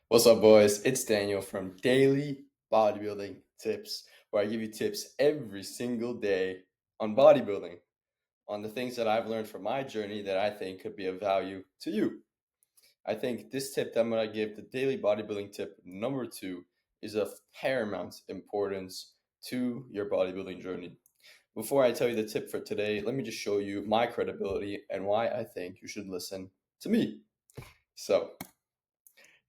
What's up, boys? It's Daniel from Daily Bodybuilding Tips, where I give you tips every single day on bodybuilding, on the things that I've learned from my journey that I think could be of value to you. I think this tip that I'm going to give, the daily bodybuilding tip number two, is of paramount importance to your bodybuilding journey. Before I tell you the tip for today, let me just show you my credibility and why I think you should listen to me. So,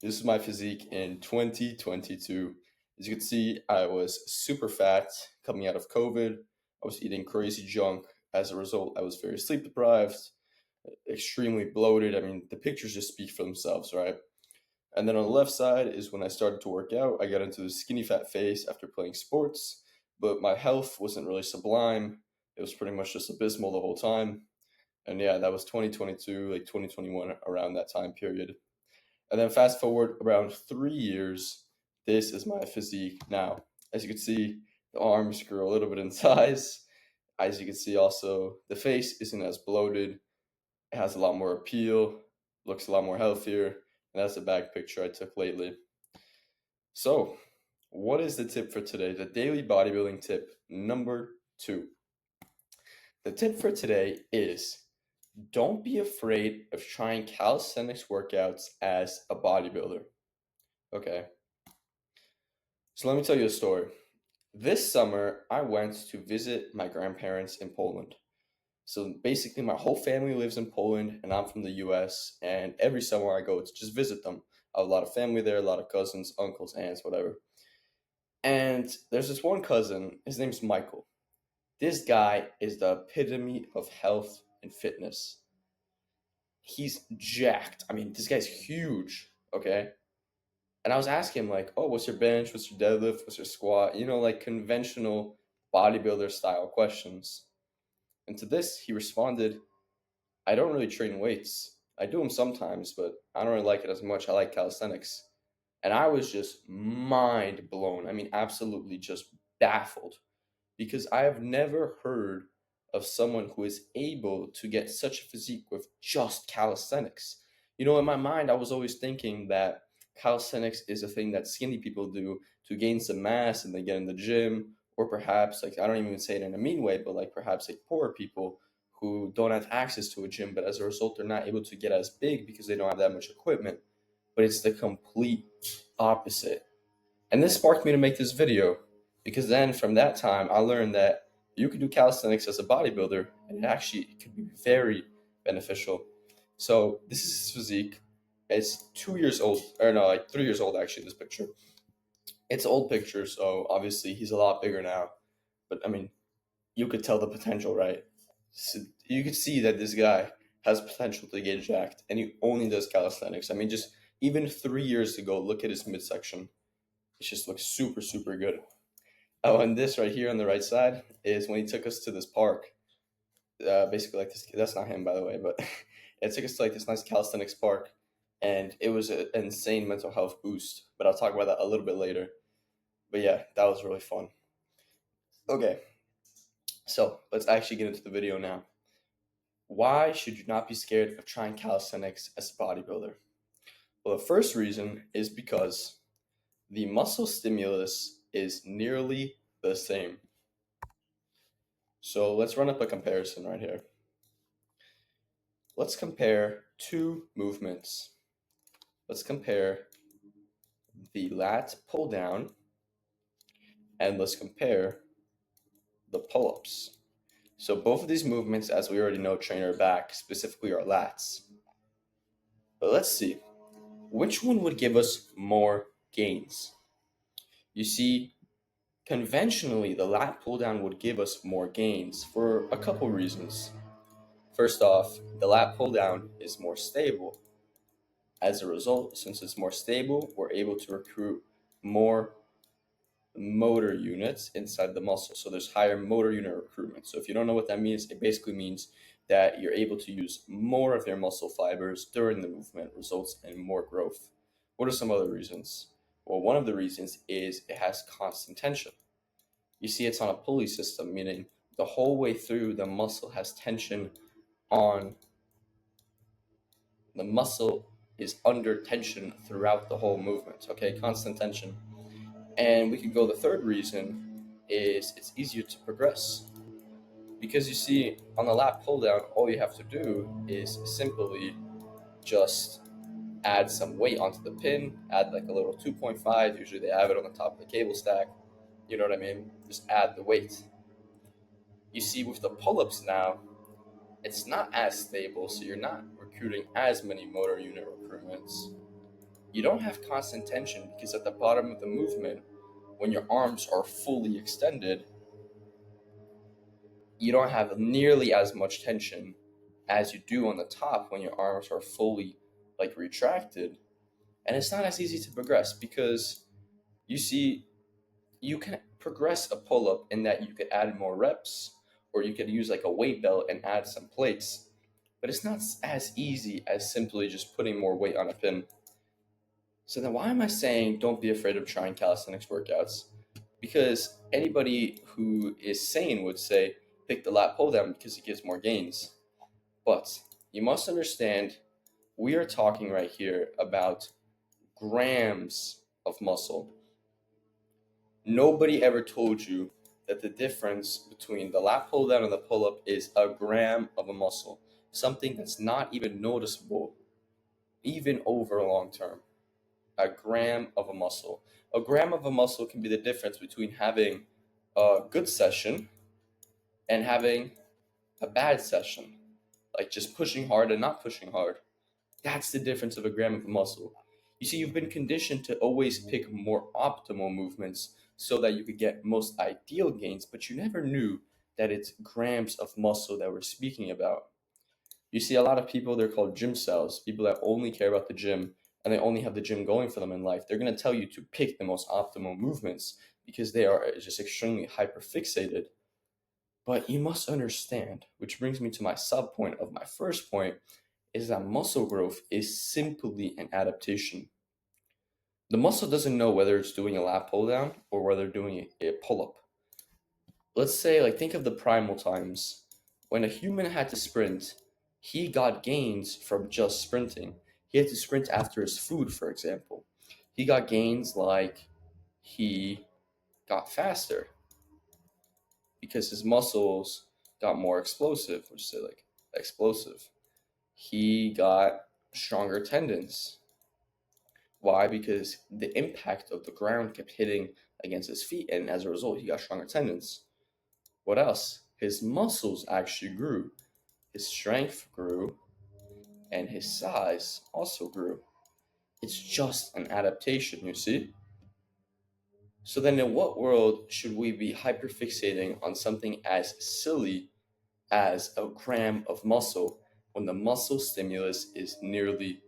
this is my physique in 2022. As you can see, I was super fat coming out of COVID. I was eating crazy junk. As a result, I was very sleep deprived, extremely bloated. I mean, the pictures just speak for themselves, right? And then on the left side is when I started to work out. I got into the skinny fat phase after playing sports, but my health wasn't really sublime. It was pretty much just abysmal the whole time. And yeah, that was 2022, like 2021, around that time period. And then fast forward around 3 years, this is my physique now. As you can see, the arms grew a little bit in size. As you can see also, the face isn't as bloated. It has a lot more appeal, looks a lot more healthier. And that's a back picture I took lately. So, what is the tip for today? The daily bodybuilding tip number two. The tip for today is don't be afraid of trying calisthenics workouts as a bodybuilder. Okay. So let me tell you a story. This summer, I went to visit my grandparents in Poland. So basically, my whole family lives in Poland, and I'm from the US. And every summer, I go to just visit them. I have a lot of family there, a lot of cousins, uncles, aunts, whatever. And there's this one cousin, his name's Michael. This guy is the epitome of health and fitness. He's jacked. I mean, this guy's huge, okay? And I was asking him like, "Oh, what's your bench? What's your deadlift? What's your squat?" Like conventional bodybuilder style questions. And to this, he responded, "I don't really train weights. I do them sometimes, but I don't really like it as much. I like calisthenics." And I was just mind blown. I mean, absolutely just baffled because I have never heard of someone who is able to get such a physique with just calisthenics. In my mind, I was always thinking that calisthenics is a thing that skinny people do to gain some mass and they get in the gym, or perhaps, like, I don't even say it in a mean way, but like perhaps like poorer people who don't have access to a gym, but as a result, they're not able to get as big because they don't have that much equipment. But it's the complete opposite. And this sparked me to make this video because then from that time I learned that you could do calisthenics as a bodybuilder and it could be very beneficial. So this is his physique. It's 2 years old, or no, like 3 years old actually, this picture. It's an old picture, so obviously he's a lot bigger now. But I mean, you could tell the potential, right? So you could see that this guy has potential to get jacked and he only does calisthenics. I mean, just even 3 years ago, look at his midsection. It just looks super, super good. Oh, and this right here on the right side is when he took us to this park. Basically, like this. That's not him, by the way, but it took us to like this nice calisthenics park, and it was an insane mental health boost. But I'll talk about that a little bit later. But yeah, that was really fun. Okay, so let's actually get into the video now. Why should you not be scared of trying calisthenics as a bodybuilder? Well, the first reason is because the muscle stimulus is nearly the same. So let's run up a comparison right here. Let's compare two movements. Let's compare the lat pull down and let's compare the pull-ups. So both of these movements, as we already know, train our back, specifically our lats. But let's see, which one would give us more gains? You see, conventionally, the lat pull down would give us more gains for a couple reasons. First off, the lat pull down is more stable. As a result, since it's more stable, we're able to recruit more motor units inside the muscle. So there's higher motor unit recruitment. So if you don't know what that means, it basically means that you're able to use more of your muscle fibers during the movement, results in more growth. What are some other reasons? Well, one of the reasons is it has constant tension. You see, it's on a pulley system, meaning the whole way through the muscle has tension on the muscle is under tension throughout the whole movement, okay? Constant tension. And we could go the third reason is it's easier to progress. Because you see, on the lat pull down, all you have to do is simply just add some weight onto the pin, add like a little 2.5. Usually they have it on the top of the cable stack. You know what I mean? Just add the weight. You see, with the pull ups now, it's not as stable, so you're not recruiting as many motor unit recruitments. You don't have constant tension because at the bottom of the movement, when your arms are fully extended, you don't have nearly as much tension as you do on the top when your arms are fully like retracted. And it's not as easy to progress because you see, you can progress a pull up in that you could add more reps or you could use like a weight belt and add some plates, but it's not as easy as simply just putting more weight on a pin. So then why am I saying don't be afraid of trying calisthenics workouts? Because anybody who is sane would say pick the lat pull down because it gives more gains. But you must understand we are talking right here about grams of muscle. Nobody ever told you that the difference between the lat pull down and the pull up is a gram of a muscle, something that's not even noticeable, even over long term. A gram of a muscle. A gram of a muscle can be the difference between having a good session and having a bad session, like just pushing hard and not pushing hard. That's the difference of a gram of a muscle. You see, you've been conditioned to always pick more optimal movements so that you could get most ideal gains, but you never knew that it's grams of muscle that we're speaking about. You see, a lot of people, they're called gym cells, people that only care about the gym and they only have the gym going for them in life. They're going to tell you to pick the most optimal movements because they are just extremely hyper fixated. But you must understand, which brings me to my sub point of my first point, is that muscle growth is simply an adaptation. The muscle doesn't know whether it's doing a lat pull down or whether doing a pull up. Let's say, like, think of the primal times. When a human had to sprint, he got gains from just sprinting. He had to sprint after his food, for example. He got gains like he got faster because his muscles got more explosive, which is like explosive. He got stronger tendons. Why? Because the impact of the ground kept hitting against his feet, and as a result, he got stronger tendons. What else? His muscles actually grew, his strength grew, and his size also grew. It's just an adaptation, you see? So then in what world should we be hyperfixating on something as silly as a gram of muscle when the muscle stimulus is nearly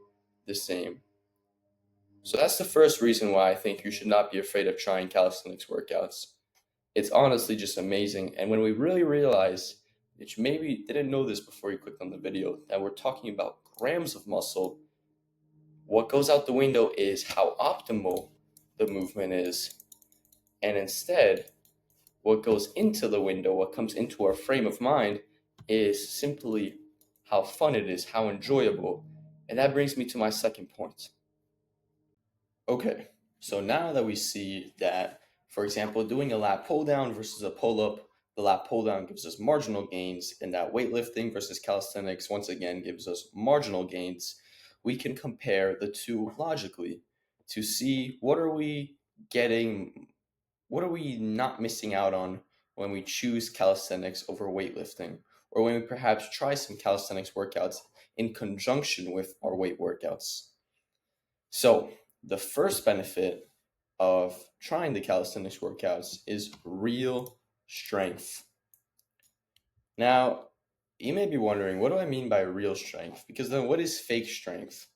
the same? So that's the first reason why I think you should not be afraid of trying calisthenics workouts. It's honestly just amazing. And when we really realize that you maybe didn't know this before you clicked on the video, that we're talking about grams of muscle, what goes out the window is how optimal the movement is. And instead, what goes into the window, what comes into our frame of mind, is simply how fun it is, how enjoyable. And that brings me to my second point. Okay, so now that we see that, for example, doing a lat pull down versus a pull up, the lat pull down gives us marginal gains, and that weightlifting versus calisthenics once again gives us marginal gains, we can compare the two logically to see what are we getting, what are we not missing out on when we choose calisthenics over weightlifting, or when we perhaps try some calisthenics workouts in conjunction with our weight workouts. So, the first benefit of trying the calisthenics workouts is real strength. Now, you may be wondering, what do I mean by real strength? Because then what is fake strength?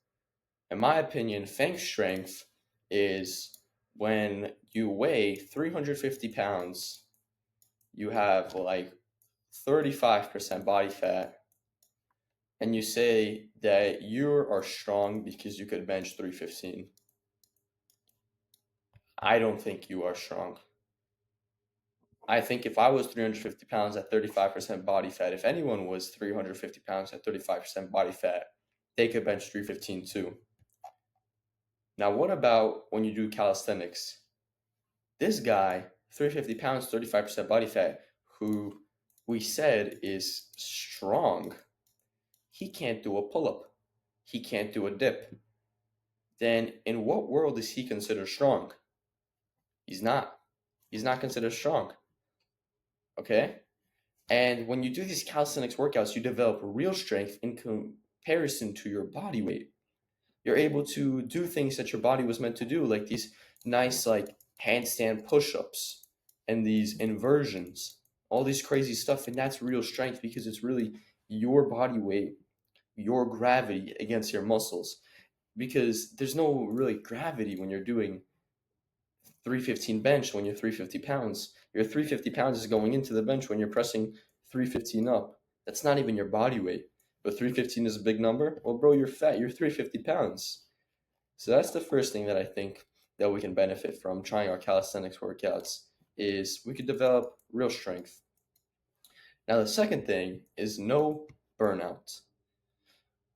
In my opinion, fake strength is when you weigh 350 pounds, you have like 35% body fat, and you say that you are strong because you could bench 315. I don't think you are strong. I think if I was 350 pounds at 35% body fat, if anyone was 350 pounds at 35% body fat, they could bench 315 too. Now, what about when you do calisthenics? This guy, 350 pounds, 35% body fat, who we said is strong, he can't do a pull up. He can't do a dip. Then in what world is he considered strong? He's not. He's not considered strong. Okay? And when you do these calisthenics workouts, you develop real strength in comparison to your body weight. You're able to do things that your body was meant to do, like these nice like handstand push-ups and these inversions, all these crazy stuff, and that's real strength because it's really your body weight, your gravity against your muscles. Because there's no really gravity when you're doing 315 bench when you're 350 pounds. Your 350 pounds is going into the bench when you're pressing 315 up. That's not even your body weight. But 315 is a big number. Well, bro, you're fat. You're 350 pounds. So that's the first thing that I think that we can benefit from trying our calisthenics workouts is we could develop real strength. Now the second thing is no burnout.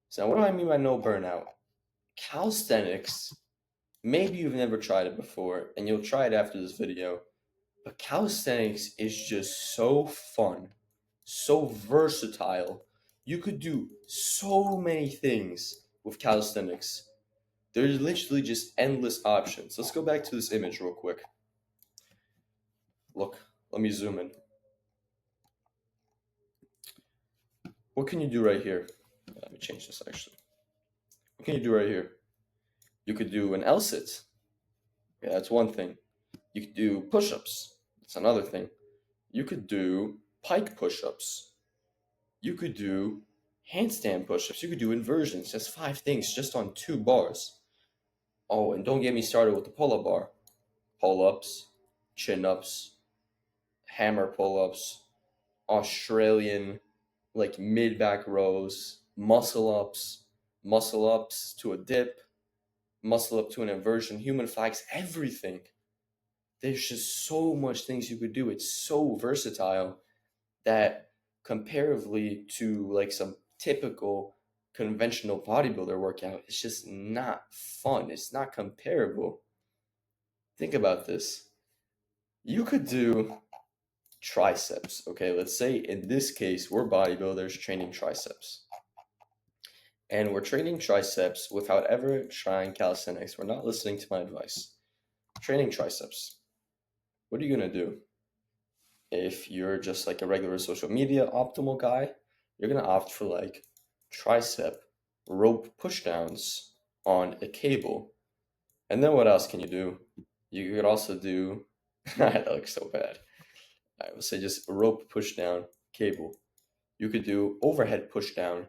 So what do I mean by no burnout? Calisthenics, maybe you've never tried it before and you'll try it after this video, but calisthenics is just so fun, so versatile. You could do so many things with calisthenics. There's literally just endless options. Let's go back to this image real quick. Look, let me zoom in. What can you do right here? Let me change this actually. What can you do right here? You could do an L-sit. Yeah, that's one thing. You could do push-ups. That's another thing. You could do pike push-ups. You could do handstand push-ups. You could do inversions. That's 5 things just on 2 bars. Oh, and don't get me started with the pull-up bar. Pull-ups, chin-ups, hammer pull-ups, Australian like mid-back rows, muscle ups to a dip, muscle up to an inversion, human flags, everything. There's just so much things you could do. It's so versatile that comparatively to like some typical conventional bodybuilder workout, it's just not fun. It's not comparable. Think about this. You could do triceps, okay? Let's say in this case, we're bodybuilders training triceps. And we're training triceps without ever trying calisthenics. We're not listening to my advice. Training triceps. What are you going to do? If you're just like a regular social media optimal guy, you're going to opt for like tricep rope pushdowns on a cable. And then what else can you do? You could also do, that looks so bad. I would say just rope pushdown cable. You could do overhead pushdown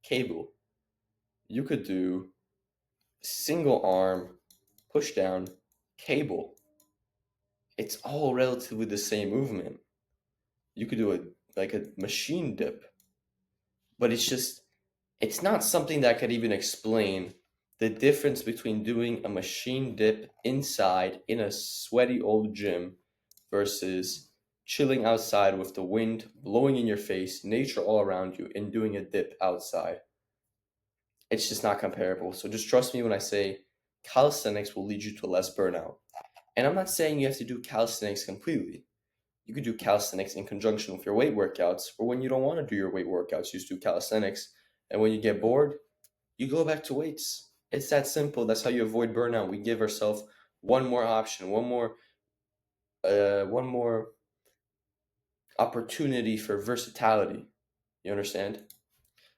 cable. You could do single arm pushdown cable. It's all relatively the same movement. You could do a machine dip, but it's not something that could even explain the difference between doing a machine dip inside in a sweaty old gym versus chilling outside with the wind blowing in your face, nature all around you, and doing a dip outside. It's just not comparable. So just trust me when I say calisthenics will lead you to less burnout. And I'm not saying you have to do calisthenics completely. You could do calisthenics in conjunction with your weight workouts, or when you don't want to do your weight workouts, you just do calisthenics. And when you get bored, you go back to weights. It's that simple. That's how you avoid burnout. We give ourselves one more option, one more opportunity for versatility. You understand?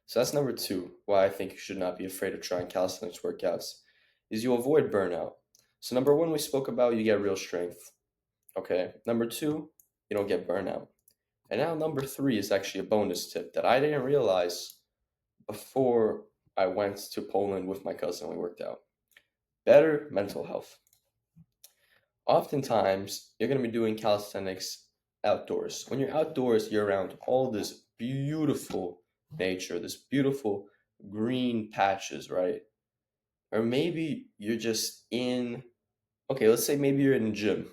So that's number 2, why I think you should not be afraid of trying calisthenics workouts, is you avoid burnout. So number 1 we spoke about, you get real strength. Okay. Number 2, you don't get burnout. And now number 3 is actually a bonus tip that I didn't realize before I went to Poland with my cousin when we worked out. Better mental health. Oftentimes, you're going to be doing calisthenics outdoors. When you're outdoors, you're around all this beautiful nature, this beautiful green patches, right? Or maybe you're just okay, let's say maybe you're in a gym.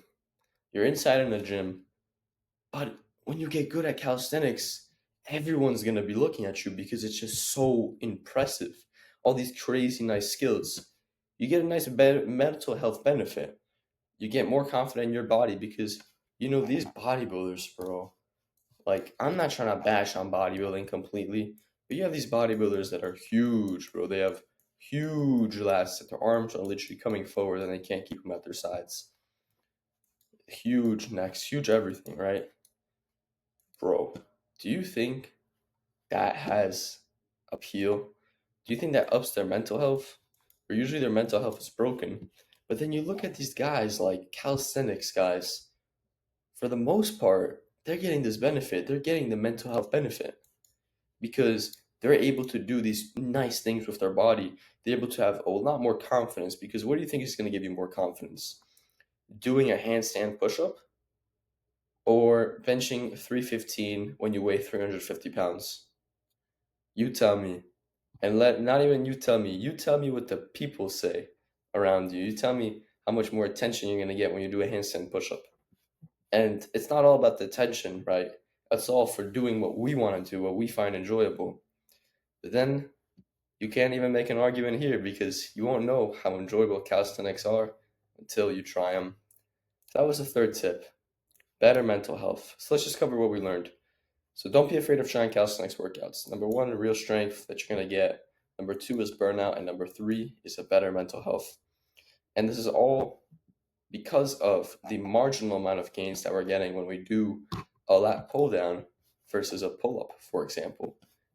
You're inside in a gym, but when you get good at calisthenics, everyone's going to be looking at you because it's just so impressive. All these crazy nice skills. you get a nice mental health benefit. You get more confident in your body because these bodybuilders, bro. Like, I'm not trying to bash on bodybuilding completely, but you have these bodybuilders that are huge, bro. They have huge lats that their arms are literally coming forward and they can't keep them at their sides. Huge necks, huge everything, right? Bro, do you think that has appeal? Do you think that ups their mental health? Or usually their mental health is broken. But then you look at these guys like calisthenics guys, for the most part, they're getting this benefit. They're getting the mental health benefit because they're able to do these nice things with their body. They're able to have a lot more confidence because what do you think is going to give you more confidence? Doing a handstand push up or benching 315 when you weigh 350 pounds? You tell me. And let not even you tell me what the people say around you. You tell me how much more attention you're going to get when you do a handstand push up. And it's not all about the attention, right? That's all for doing what we want to do, what we find enjoyable. But then you can't even make an argument here because you won't know how enjoyable calisthenics are until you try them. So that was the third tip, better mental health. So let's just cover what we learned. So don't be afraid of trying calisthenics workouts. Number one, real strength that you're going to get. Number two is burnout. And number three is a better mental health. And this is all because of the marginal amount of gains that we're getting when we do a lat pull down versus a pull up, for example.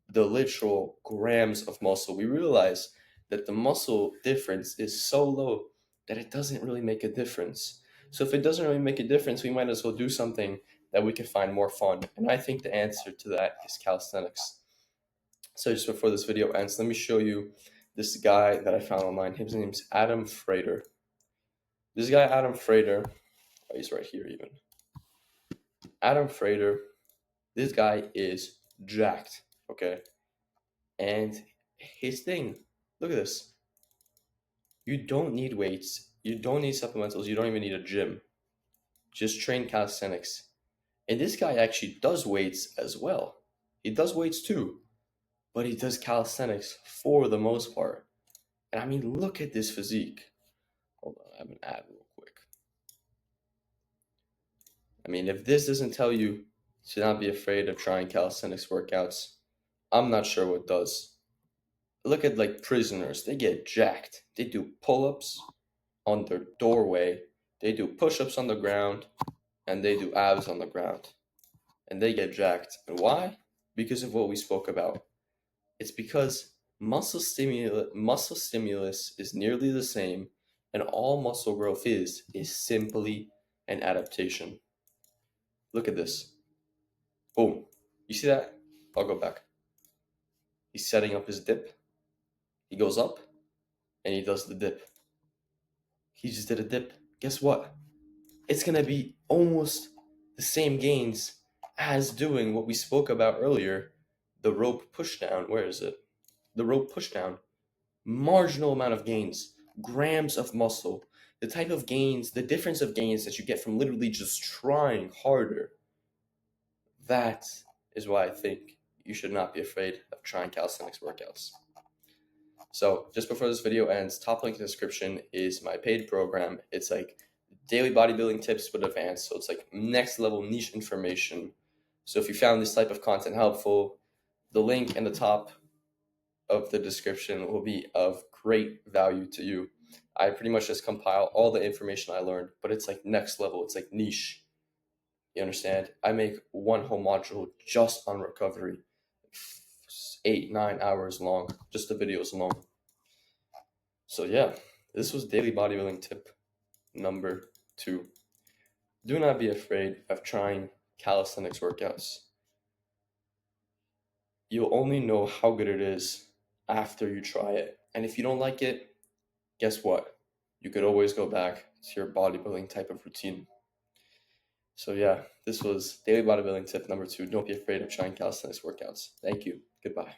The literal grams of muscle, we realize that the muscle difference is so low that it doesn't really make a difference. So if it doesn't really make a difference, we might as well do something that we can find more fun. And I think the answer to that is calisthenics. So just before this video ends, let me show you this guy that I found online. His name's Adam Frater. This guy, Adam Frater, oh, he's right here even. Adam Frater, this guy is jacked, okay? And his thing, look at this. You don't need weights. You don't need supplementals. You don't even need a gym. Just train calisthenics. And this guy actually does weights as well. He does weights too, but he does calisthenics for the most part. And I mean, look at this physique. Hold on, I have an ad real quick. I mean, if this doesn't tell you to not be afraid of trying calisthenics workouts, I'm not sure what does. Look at like prisoners. They get jacked. They do pull-ups on their doorway. They do push-ups on the ground. And they do abs on the ground. And they get jacked. And why? Because of what we spoke about. It's because muscle stimulus is nearly the same, and all muscle growth is simply an adaptation. Look at this. Boom. You see that? I'll go back. He's setting up his dip. He goes up and he does the dip. He just did a dip. Guess what? It's going to be almost the same gains as doing what we spoke about earlier, the rope pushdown. Where is it? The rope pushdown. Marginal amount of gains, grams of muscle, the type of gains, the difference of gains that you get from literally just trying harder. That is why I think you should not be afraid of trying calisthenics workouts. So just before this video ends, top link in the description is my paid program. It's like daily bodybuilding tips but advanced. So it's like next level niche information. So if you found this type of content helpful, the link in the top of the description will be of great value to you. I pretty much just compile all the information I learned, but it's like next level. It's like niche. You understand? I make one whole module just on recovery, 8-9 hours long, just the videos alone. So yeah, this was daily bodybuilding tip number 2. Do not be afraid of trying calisthenics workouts. You'll only know how good it is after you try it. And if you don't like it, guess what? You could always go back to your bodybuilding type of routine. So yeah, this was daily bodybuilding tip number 2. Don't be afraid of trying calisthenics workouts. Thank you. Goodbye.